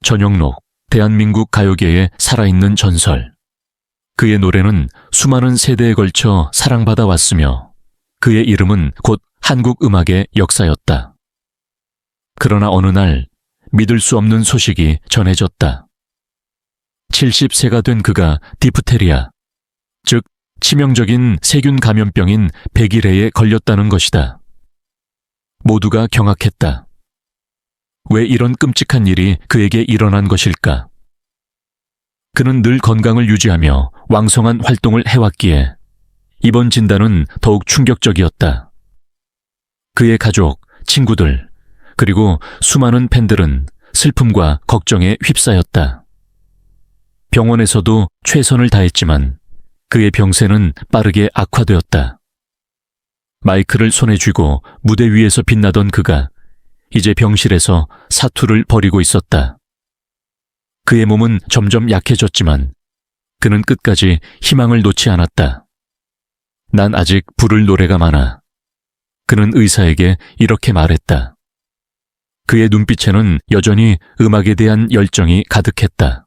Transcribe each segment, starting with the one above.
전영록, 대한민국 가요계의 살아있는 전설. 그의 노래는 수많은 세대에 걸쳐 사랑받아 왔으며 그의 이름은 곧 한국 음악의 역사였다. 그러나 어느 날 믿을 수 없는 소식이 전해졌다. 70세가 된 그가 디프테리아, 즉 치명적인 세균 감염병인 백일해에 걸렸다는 것이다. 모두가 경악했다. 왜 이런 끔찍한 일이 그에게 일어난 것일까? 그는 늘 건강을 유지하며 왕성한 활동을 해왔기에 이번 진단은 더욱 충격적이었다. 그의 가족, 친구들, 그리고 수많은 팬들은 슬픔과 걱정에 휩싸였다. 병원에서도 최선을 다했지만 그의 병세는 빠르게 악화되었다. 마이크를 손에 쥐고 무대 위에서 빛나던 그가 이제 병실에서 사투를 벌이고 있었다. 그의 몸은 점점 약해졌지만 그는 끝까지 희망을 놓지 않았다. 난 아직 부를 노래가 많아. 그는 의사에게 이렇게 말했다. 그의 눈빛에는 여전히 음악에 대한 열정이 가득했다.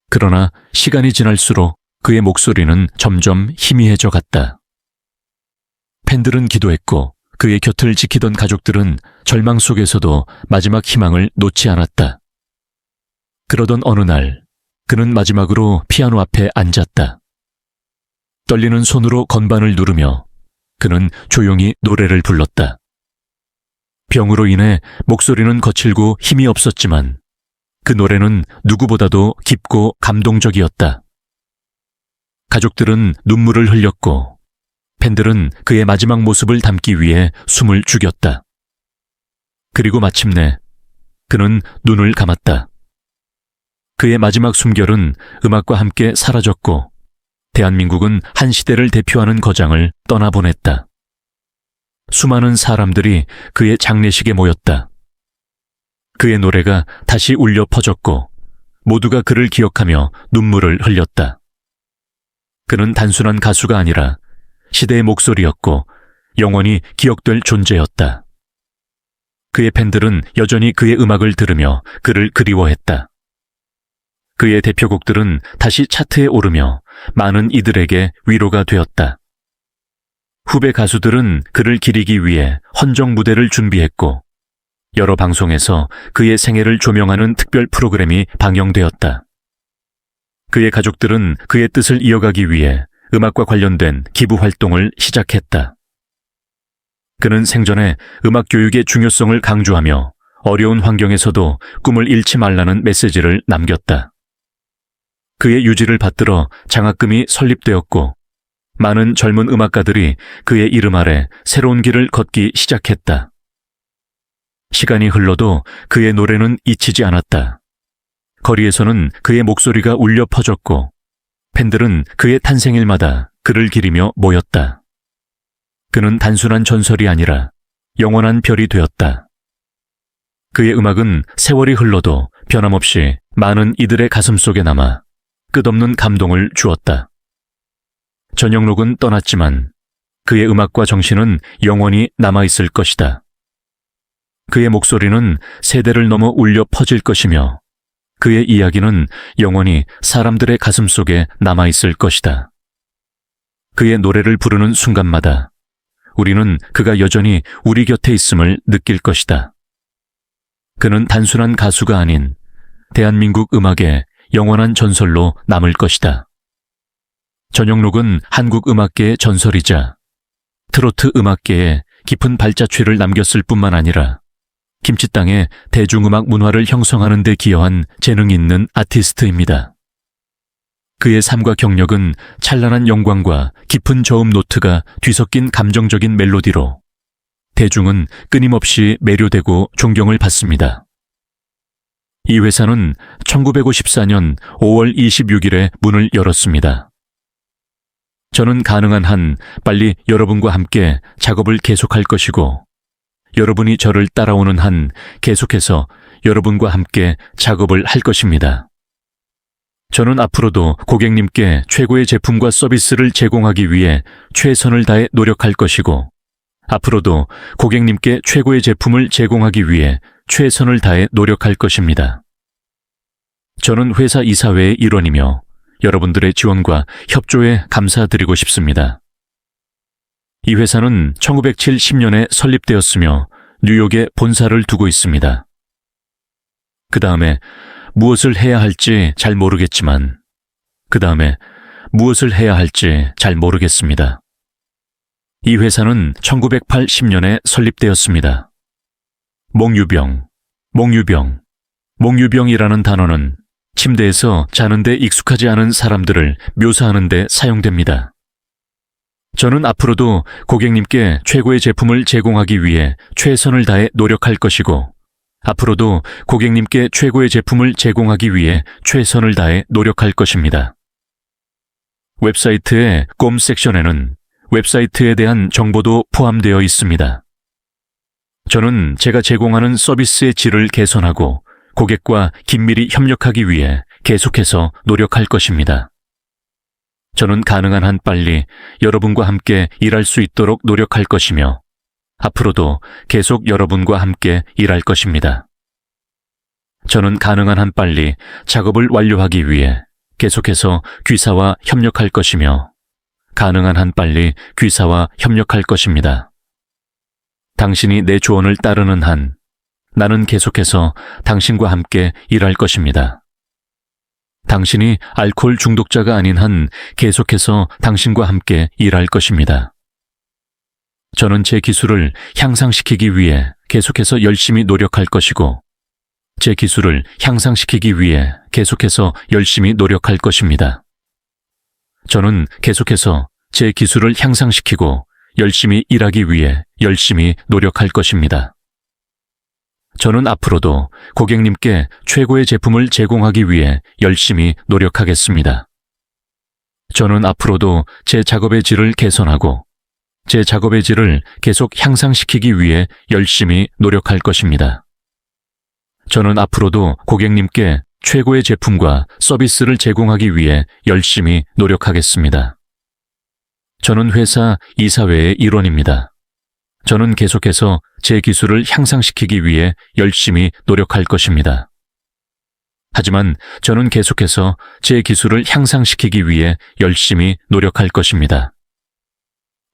그러나 시간이 지날수록 그의 목소리는 점점 희미해져 갔다. 팬들은 기도했고 그의 곁을 지키던 가족들은 절망 속에서도 마지막 희망을 놓지 않았다. 그러던 어느 날 그는 마지막으로 피아노 앞에 앉았다. 떨리는 손으로 건반을 누르며 그는 조용히 노래를 불렀다. 병으로 인해 목소리는 거칠고 힘이 없었지만 그 노래는 누구보다도 깊고 감동적이었다. 가족들은 눈물을 흘렸고 팬들은 그의 마지막 모습을 담기 위해 숨을 죽였다. 그리고 마침내 그는 눈을 감았다. 그의 마지막 숨결은 음악과 함께 사라졌고 대한민국은 한 시대를 대표하는 거장을 떠나보냈다. 수많은 사람들이 그의 장례식에 모였다. 그의 노래가 다시 울려 퍼졌고 모두가 그를 기억하며 눈물을 흘렸다. 그는 단순한 가수가 아니라 시대의 목소리였고 영원히 기억될 존재였다. 그의 팬들은 여전히 그의 음악을 들으며 그를 그리워했다. 그의 대표곡들은 다시 차트에 오르며 많은 이들에게 위로가 되었다. 후배 가수들은 그를 기리기 위해 헌정 무대를 준비했고 여러 방송에서 그의 생애를 조명하는 특별 프로그램이 방영되었다. 그의 가족들은 그의 뜻을 이어가기 위해 음악과 관련된 기부 활동을 시작했다. 그는 생전에 음악 교육의 중요성을 강조하며 어려운 환경에서도 꿈을 잃지 말라는 메시지를 남겼다. 그의 유지를 받들어 장학금이 설립되었고 많은 젊은 음악가들이 그의 이름 아래 새로운 길을 걷기 시작했다. 시간이 흘러도 그의 노래는 잊히지 않았다. 거리에서는 그의 목소리가 울려 퍼졌고 팬들은 그의 탄생일마다 그를 기리며 모였다. 그는 단순한 전설이 아니라 영원한 별이 되었다. 그의 음악은 세월이 흘러도 변함없이 많은 이들의 가슴 속에 남아 끝없는 감동을 주었다. 전영록은 떠났지만 그의 음악과 정신은 영원히 남아있을 것이다. 그의 목소리는 세대를 넘어 울려 퍼질 것이며 그의 이야기는 영원히 사람들의 가슴 속에 남아있을 것이다. 그의 노래를 부르는 순간마다 우리는 그가 여전히 우리 곁에 있음을 느낄 것이다. 그는 단순한 가수가 아닌 대한민국 음악의 영원한 전설로 남을 것이다. 전영록은 한국 음악계의 전설이자 트로트 음악계에 깊은 발자취를 남겼을 뿐만 아니라 김치 땅의 대중음악 문화를 형성하는 데 기여한 재능 있는 아티스트입니다. 그의 삶과 경력은 찬란한 영광과 깊은 저음 노트가 뒤섞인 감정적인 멜로디로 대중은 끊임없이 매료되고 존경을 받습니다. 이 회사는 1954년 5월 26일에 문을 열었습니다. 저는 가능한 한 빨리 여러분과 함께 작업을 계속할 것이고 여러분이 저를 따라오는 한 계속해서 여러분과 함께 작업을 할 것입니다. 저는 앞으로도 고객님께 최고의 제품과 서비스를 제공하기 위해 최선을 다해 노력할 것이고 앞으로도 고객님께 최고의 제품을 제공하기 위해 최선을 다해 노력할 것입니다. 저는 회사 이사회의 일원이며 여러분들의 지원과 협조에 감사드리고 싶습니다. 이 회사는 1970년에 설립되었으며 뉴욕에 본사를 두고 있습니다. 그 다음에 무엇을 해야 할지 잘 모르겠습니다. 이 회사는 1980년에 설립되었습니다. 몽유병이라는 단어는 침대에서 자는데 익숙하지 않은 사람들을 묘사하는 데 사용됩니다. 저는 앞으로도 고객님께 최고의 제품을 제공하기 위해 최선을 다해 노력할 것이고, 앞으로도 고객님께 최고의 제품을 제공하기 위해 최선을 다해 노력할 것입니다. 웹사이트의 꼼 섹션에는 웹사이트에 대한 정보도 포함되어 있습니다. 저는 제가 제공하는 서비스의 질을 개선하고 고객과 긴밀히 협력하기 위해 계속해서 노력할 것입니다. 저는 가능한 한 빨리 여러분과 함께 일할 수 있도록 노력할 것이며 앞으로도 계속 여러분과 함께 일할 것입니다. 저는 가능한 한 빨리 작업을 완료하기 위해 계속해서 귀사와 협력할 것이며 가능한 한 빨리 귀사와 협력할 것입니다. 당신이 내 조언을 따르는 한 나는 계속해서 당신과 함께 일할 것입니다. 당신이 알코올 중독자가 아닌 한 계속해서 당신과 함께 일할 것입니다. 저는 제 기술을 향상시키기 위해 계속해서 열심히 노력할 것이고, 제 기술을 향상시키기 위해 계속해서 열심히 노력할 것입니다. 저는 계속해서 제 기술을 향상시키고 열심히 일하기 위해 열심히 노력할 것입니다. 저는 앞으로도 고객님께 최고의 제품을 제공하기 위해 열심히 노력하겠습니다. 저는 앞으로도 제 작업의 질을 개선하고 제 작업의 질을 계속 향상시키기 위해 열심히 노력할 것입니다. 저는 앞으로도 고객님께 최고의 제품과 서비스를 제공하기 위해 열심히 노력하겠습니다. 저는 회사 이사회의 일원입니다. 저는 계속해서 제 기술을 향상시키기 위해 열심히 노력할 것입니다. 하지만 저는 계속해서 제 기술을 향상시키기 위해 열심히 노력할 것입니다.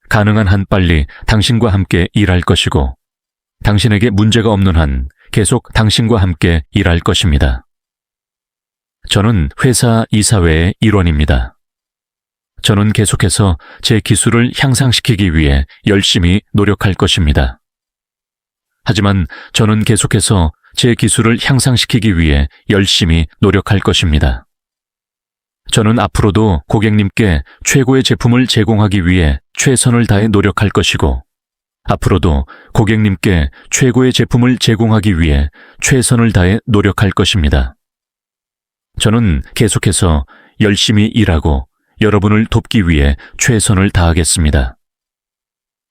가능한 한 빨리 당신과 함께 일할 것이고, 당신에게 문제가 없는 한 계속 당신과 함께 일할 것입니다. 저는 회사 이사회의 일원입니다. 저는 계속해서 제 기술을 향상시키기 위해 열심히 노력할 것입니다. 하지만 저는 계속해서 제 기술을 향상시키기 위해 열심히 노력할 것입니다. 저는 앞으로도 고객님께 최고의 제품을 제공하기 위해 최선을 다해 노력할 것이고, 앞으로도 고객님께 최고의 제품을 제공하기 위해 최선을 다해 노력할 것입니다. 저는 계속해서 열심히 일하고 여러분을 돕기 위해 최선을 다하겠습니다.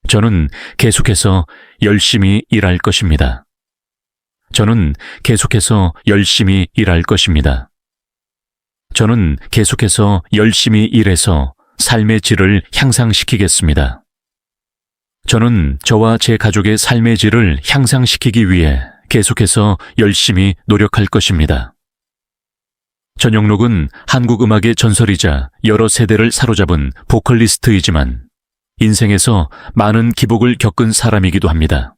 저는 계속해서 열심히 일할 것입니다. 저는 계속해서 열심히 일할 것입니다. 저는 계속해서 열심히 일해서 삶의 질을 향상시키겠습니다. 저는 저와 제 가족의 삶의 질을 향상시키기 위해 계속해서 열심히 노력할 것입니다. 전영록은 한국 음악의 전설이자 여러 세대를 사로잡은 보컬리스트이지만 인생에서 많은 기복을 겪은 사람이기도 합니다.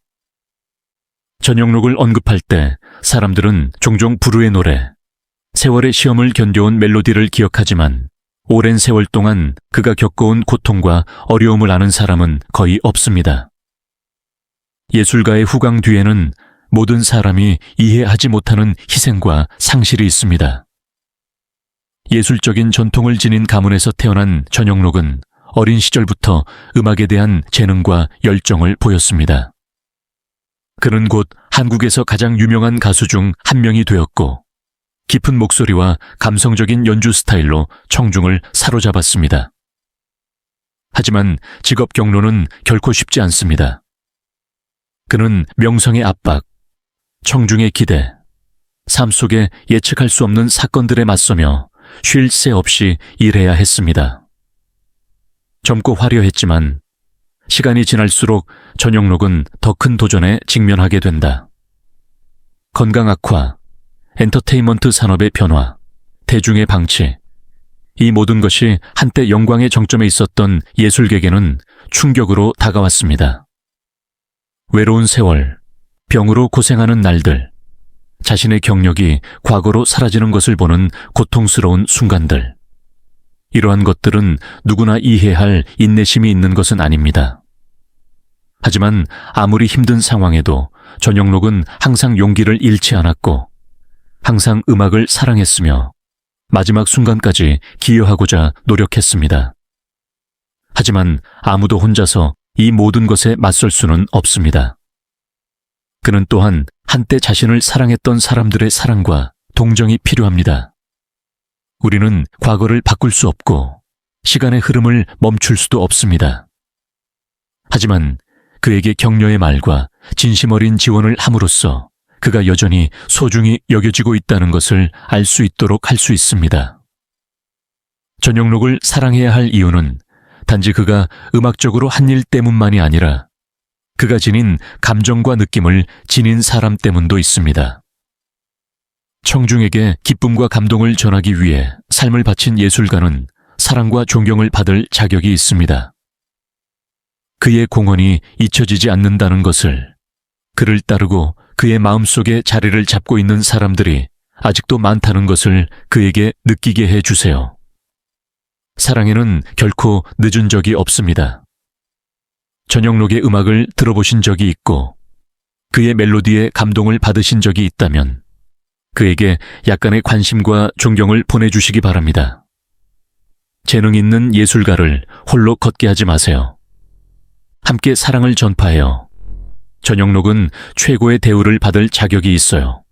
전영록을 언급할 때 사람들은 종종 불후의 노래, 세월의 시험을 견뎌온 멜로디를 기억하지만 오랜 세월 동안 그가 겪어온 고통과 어려움을 아는 사람은 거의 없습니다. 예술가의 후광 뒤에는 모든 사람이 이해하지 못하는 희생과 상실이 있습니다. 예술적인 전통을 지닌 가문에서 태어난 전영록은 어린 시절부터 음악에 대한 재능과 열정을 보였습니다. 그는 곧 한국에서 가장 유명한 가수 중 한 명이 되었고, 깊은 목소리와 감성적인 연주 스타일로 청중을 사로잡았습니다. 하지만 직업 경로는 결코 쉽지 않습니다. 그는 명성의 압박, 청중의 기대, 삶 속에 예측할 수 없는 사건들에 맞서며 쉴 새 없이 일해야 했습니다. 젊고 화려했지만 시간이 지날수록 전영록은 더 큰 도전에 직면하게 된다. 건강 악화, 엔터테인먼트 산업의 변화, 대중의 방치, 이 모든 것이 한때 영광의 정점에 있었던 예술계에는 충격으로 다가왔습니다. 외로운 세월, 병으로 고생하는 날들, 자신의 경력이 과거로 사라지는 것을 보는 고통스러운 순간들. 이러한 것들은 누구나 이해할 인내심이 있는 것은 아닙니다. 하지만 아무리 힘든 상황에도 전영록은 항상 용기를 잃지 않았고 항상 음악을 사랑했으며 마지막 순간까지 기여하고자 노력했습니다. 하지만 아무도 혼자서 이 모든 것에 맞설 수는 없습니다. 그는 또한 한때 자신을 사랑했던 사람들의 사랑과 동정이 필요합니다. 우리는 과거를 바꿀 수 없고 시간의 흐름을 멈출 수도 없습니다. 하지만 그에게 격려의 말과 진심 어린 지원을 함으로써 그가 여전히 소중히 여겨지고 있다는 것을 알 수 있도록 할 수 있습니다. 전영록을 사랑해야 할 이유는 단지 그가 음악적으로 한 일 때문만이 아니라 그가 지닌 감정과 느낌을 지닌 사람 때문도 있습니다. 청중에게 기쁨과 감동을 전하기 위해 삶을 바친 예술가는 사랑과 존경을 받을 자격이 있습니다. 그의 공헌이 잊혀지지 않는다는 것을, 그를 따르고 그의 마음속에 자리를 잡고 있는 사람들이 아직도 많다는 것을 그에게 느끼게 해주세요. 사랑에는 결코 늦은 적이 없습니다. 전영록의 음악을 들어보신 적이 있고 그의 멜로디에 감동을 받으신 적이 있다면 그에게 약간의 관심과 존경을 보내주시기 바랍니다. 재능 있는 예술가를 홀로 걷게 하지 마세요. 함께 사랑을 전파해요. 전영록은 최고의 대우를 받을 자격이 있어요.